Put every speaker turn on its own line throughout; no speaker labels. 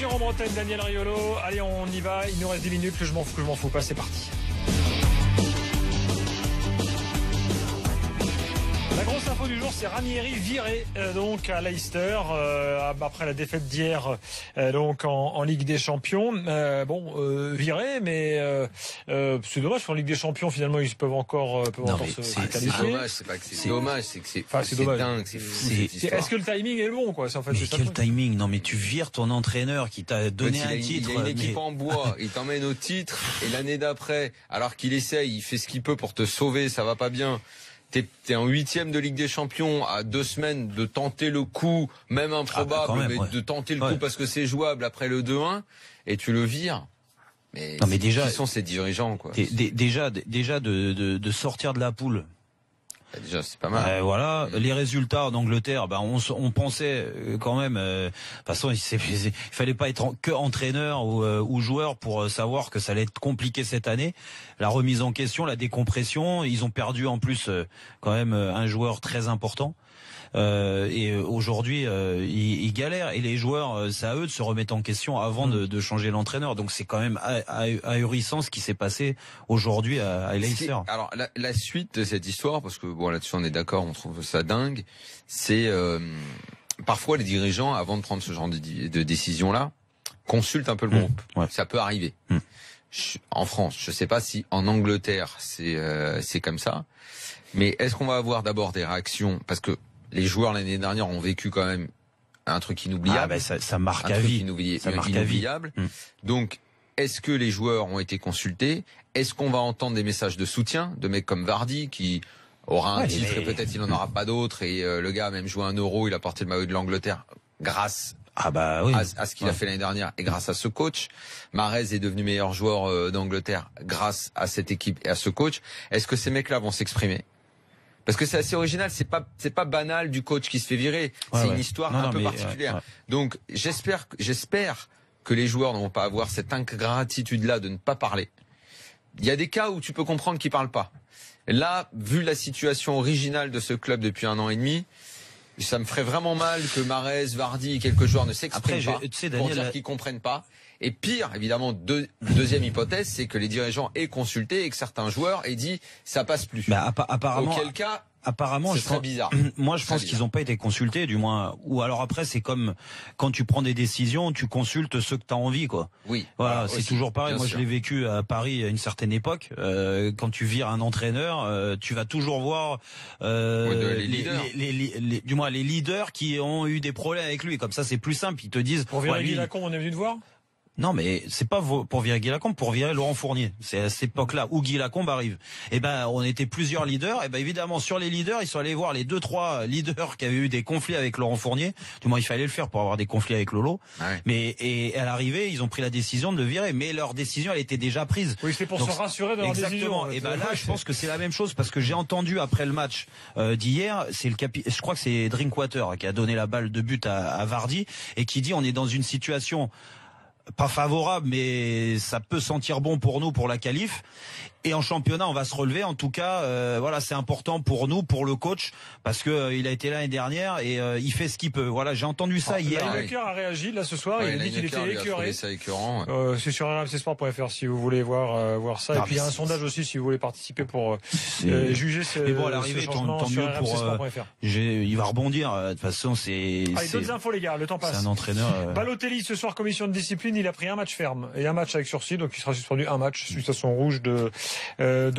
Jérôme Bretagne, Daniel Riolo. Allez, on y va. Il nous reste 10 minutes. Que je m'en fous pas. C'est parti. La grosse info du jour, c'est Ranieri viré donc à Leicester après la défaite d'hier donc en Ligue des Champions. Viré, mais c'est dommage qu'en Ligue des Champions finalement ils peuvent encore se qualifier.
C'est dommage, c'est pas que c'est dommage, c'est que c'est dingue, c'est fou.
Est-ce que le timing est le bon quoi? En fait,
mais quel timing? Non mais tu vires ton entraîneur qui t'a donné un titre.
Il a une équipe en bois, il t'emmène au titre et l'année d'après, alors qu'il essaye, il fait ce qu'il peut pour te sauver, ça va pas bien. T'es en 8e de Ligue des Champions à 2 semaines de tenter le coup, même improbable, de tenter le coup parce que c'est jouable après le 2-1 et tu le vires. Mais déjà, qui sont ces dirigeants quoi?
Déjà de sortir de la poule.
Déjà, c'est pas mal.
Les résultats d'Angleterre, on pensait quand même. De toute façon, il fallait pas être que entraîneur ou joueur pour savoir que ça allait être compliqué cette année. La remise en question, la décompression, ils ont perdu en plus quand même un joueur très important. Et aujourd'hui, ils galèrent. Et les joueurs, c'est à eux de se remettre en question avant de changer l'entraîneur. Donc c'est quand même ahurissant ce qui s'est passé aujourd'hui à Leicester.
Alors la suite de cette histoire, parce que bon là-dessus on est d'accord, on trouve ça dingue, c'est parfois les dirigeants, avant de prendre ce genre de décision-là, consultent un peu le groupe. Ouais. Ça peut arriver. En France, je sais pas si en Angleterre c'est comme ça, mais est-ce qu'on va avoir d'abord des réactions, parce que les joueurs l'année dernière ont vécu quand même un truc inoubliable.
Ça marque à vie.
Ça marque à vie. Donc, est-ce que les joueurs ont été consultés? Est-ce qu'on va entendre des messages de soutien de mecs comme Vardy qui aura un titre et peut-être il n'en aura pas d'autres, et le gars a même joué un Euro, il a porté le maillot de l'Angleterre grâce à ce qu'il a fait l'année dernière et grâce à ce coach. Mahrez est devenu meilleur joueur d'Angleterre grâce à cette équipe et à ce coach. Est-ce que ces mecs-là vont s'exprimer? Parce que c'est assez original, c'est pas banal du coach qui se fait virer, c'est une histoire un peu particulière. Donc j'espère que les joueurs ne vont pas avoir cette ingratitude-là de ne pas parler. Il y a des cas où tu peux comprendre qu'ils parlent pas. Là, vu la situation originale de ce club depuis 1 an et demi, ça me ferait vraiment mal que Mahrez, Vardy et quelques joueurs ne s'expriment pas pour dire qu'ils comprennent pas. Et pire, évidemment, deuxième hypothèse, c'est que les dirigeants aient consulté et que certains joueurs aient dit ça passe plus.
Apparemment,
auquel cas,
apparemment,
c'est très bizarre.
Moi, je pense qu'ils n'ont pas été consultés, du moins. Ou alors après, c'est comme quand tu prends des décisions, tu consultes ceux que tu as envie, quoi.
Oui.
Voilà, c'est toujours pareil. Moi, je l'ai vécu à Paris à une certaine époque. Quand tu vires un entraîneur, tu vas toujours voir
les leaders.
Du moins les leaders qui ont eu des problèmes avec lui. Comme ça, c'est plus simple. Ils te disent.
Pour virer Guy Lacombe, on est venu te voir.
Non, mais c'est pas pour virer Guy Lacombe, pour virer Laurent Fournier. C'est à cette époque-là où Guy Lacombe arrive. On était plusieurs leaders. Évidemment, sur les leaders, ils sont allés voir les 2-3 leaders qui avaient eu des conflits avec Laurent Fournier. Du moins, il fallait le faire pour avoir des conflits avec Lolo.
Ouais.
Et à l'arrivée, ils ont pris la décision de le virer. Mais leur décision, elle était déjà prise.
Oui, c'est pour se rassurer de leur décision.
Exactement. Là, je pense que c'est la même chose parce que j'ai entendu après le match d'hier, je crois que c'est Drinkwater qui a donné la balle de but à Vardy et qui dit on est dans une situation pas favorable, mais ça peut sentir bon pour nous pour la qualif. Et en championnat, on va se relever. En tout cas, c'est important pour nous, pour le coach, parce que il a été là l'année dernière et il fait ce qu'il peut. Voilà, j'ai entendu ça hier.
Lineker a réagi là ce soir. Il a dit qu'il était écœuré.
C'est écœurant.
C'est sur rmcsport.fr si vous voulez voir ça. Et puis il y a un sondage aussi si vous voulez participer pour juger ce.
Mais bon, à l'arrivée, tant mieux pour. Il va rebondir. De toute façon, c'est.
Allez, d'autres infos les gars. Le temps passe.
C'est un entraîneur.
Balotelli ce soir, commission de discipline. Il a pris un match ferme et un match avec sursis, donc il sera suspendu un match suite à son rouge de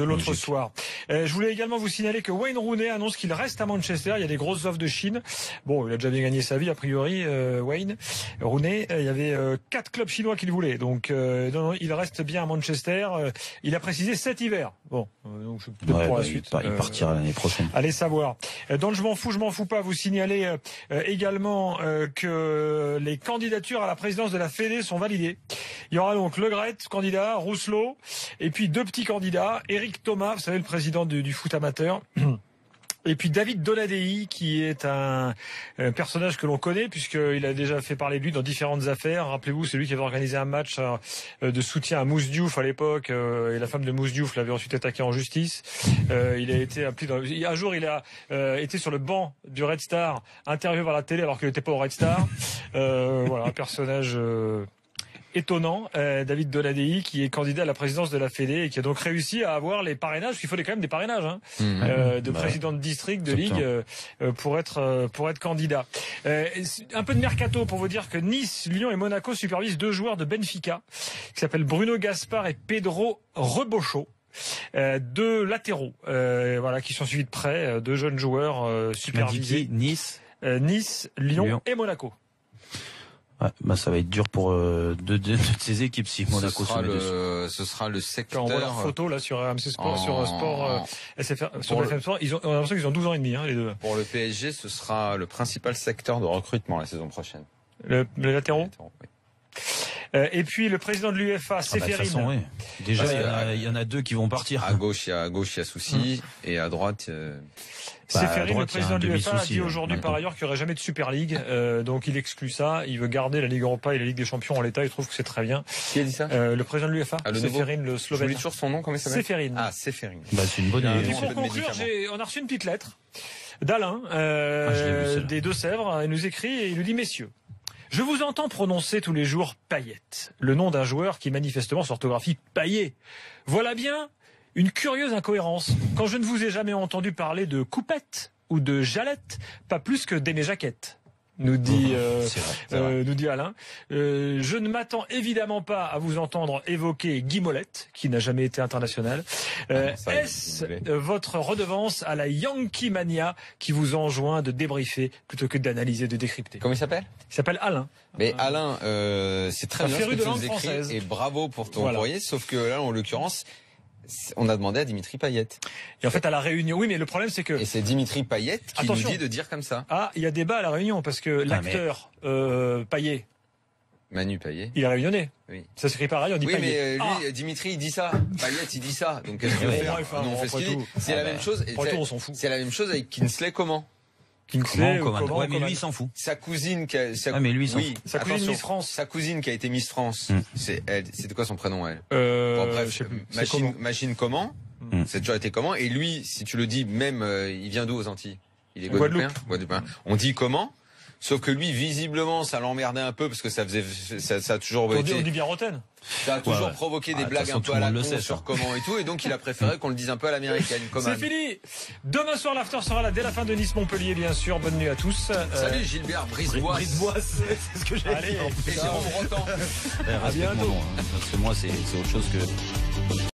l'autre soir. Je voulais également vous signaler que Wayne Rooney annonce qu'il reste à Manchester. Il y a des grosses offres de Chine. Bon, il a déjà bien gagné sa vie a priori, Wayne Rooney. Il y avait 4 clubs chinois qu'il voulait. Donc non, il reste bien à Manchester. Il a précisé 7 hivers. Bon, donc peut-être pour la suite.
Il partira l'année prochaine.
Allez savoir. Dans le je m'en fous pas, vous signalez également que les candidatures à la présidence de la Fédé sont validées. Il y aura donc Le Gret, candidat, Rousselot, et puis 2 petits candidats, Éric Thomas, vous savez, le président du foot amateur. Et puis David Donadei, qui est un personnage que l'on connaît, puisqu'il a déjà fait parler de lui dans différentes affaires. Rappelez-vous, c'est lui qui avait organisé un match de soutien à Mousse Diouf à l'époque, et la femme de Mousse Diouf l'avait ensuite attaqué en justice. Il a été appelé un jour, il a été sur le banc du Red Star, interviewé par la télé alors qu'il n'était pas au Red Star. Voilà, un personnage... étonnant, David Donadei, qui est candidat à la présidence de la Fédé et qui a donc réussi à avoir les parrainages, parce qu'il faut quand même des parrainages de président de district, de ligue, pour être candidat. Un peu de mercato pour vous dire que Nice, Lyon et Monaco supervisent 2 joueurs de Benfica qui s'appellent Bruno Gaspar et Pedro Rebocho. 2 latéraux, voilà, qui sont suivis de près, 2 jeunes joueurs supervisés.
Nice,
Lyon et Monaco.
Ouais, bah ça va être dur pour deux de ces équipes si Monaco se met dessus.
Ce sera le secteur.
Quand on voit leurs photos là sur RMC Sport, sur Sport SFR, sur BFM Sport, on a l'impression qu'ils ont 12 ans et demi, les deux.
Pour le PSG, ce sera le principal secteur de recrutement la saison prochaine.
Le latéraux.
Oui.
Et puis le président de l'UEFA, Séphérine.
Oui. Déjà, il y en a 2 qui vont partir.
À gauche, il y a souci, et à droite.
Séphérine, le président de l'UEFA, a dit aujourd'hui par ailleurs qu'il n'y aurait jamais de Super League, donc il exclut ça. Il veut garder la Ligue Europa et la Ligue des Champions en l'état. Il trouve que c'est très bien.
Qui a dit ça?
Le président de l'UEFA, Séphérine, le Slovène.
J'oublie toujours son nom, comment il s'appelle?
Séphérine.
Ah, Séphérine.
Bah, c'est une bonne idée.
Et pour conclure, on a reçu une petite lettre d'Alain des Deux-Sèvres. Il nous écrit et il nous dit: messieurs, je vous entends prononcer tous les jours Payet, le nom d'un joueur qui manifestement s'orthographie Payet. Voilà bien une curieuse incohérence. Quand je ne vous ai jamais entendu parler de Coupette ou de Jalette, pas plus que d'Aimé Jacquette. Nous dit Alain. Je ne m'attends évidemment pas à vous entendre évoquer Guy Mollette, qui n'a jamais été international. Est-ce votre redevance à la Yankee Mania qui vous enjoint de débriefer plutôt que d'analyser, de décrypter?
Comment il s'appelle?
Il s'appelle Alain.
Mais Alain, c'est très bien ce que tu nous écris, et bravo pour ton courrier, sauf que là, en l'occurrence, on a demandé à Dimitri Payet.
Et en fait, à la Réunion, oui, mais le problème, c'est que...
Et c'est Dimitri Payet qui nous dit de dire comme ça.
Ah, il y a débat à la Réunion, parce que l'acteur Payet...
Manu Payet.
Il est réunionnais.
Oui.
Ça s'écrit pareil, on dit Payet.
Oui, mais lui, Dimitri, il dit ça. Payet, il dit ça. Donc, qu'est-ce qu'il va faire? On fait ce qu'il dit. C'est la même chose.
On s'en fout.
C'est la même chose avec Kinsley Coman.
Kingsley,
ouais, mais lui il s'en fout.
Sa cousine qui a,
mais lui il s'en fout.
Sa cousine Miss France.
Sa cousine qui a été Miss France. C'était quoi son prénom, elle?
Bon,
bref, Machine Comment. C'est toujours été comment. Et lui, si tu le dis, même, il vient d'où aux Antilles? Il est Guadeloupéen. On dit comment? Sauf que lui, visiblement, ça l'emmerdait un peu parce que ça a toujours été...
On dit bien Rotten.
Ça a toujours provoqué des blagues un peu à la con sur comment et tout, et donc il a préféré qu'on le dise un peu à l'américaine.
C'est fini. Demain soir, l'after sera là dès la fin de Nice-Montpellier, bien sûr. Bonne nuit à tous.
Salut Gilbert Brisebois.
C'est ce que j'ai dit.
Et Jérôme Rotan.
À bientôt. Parce que moi, c'est autre chose que...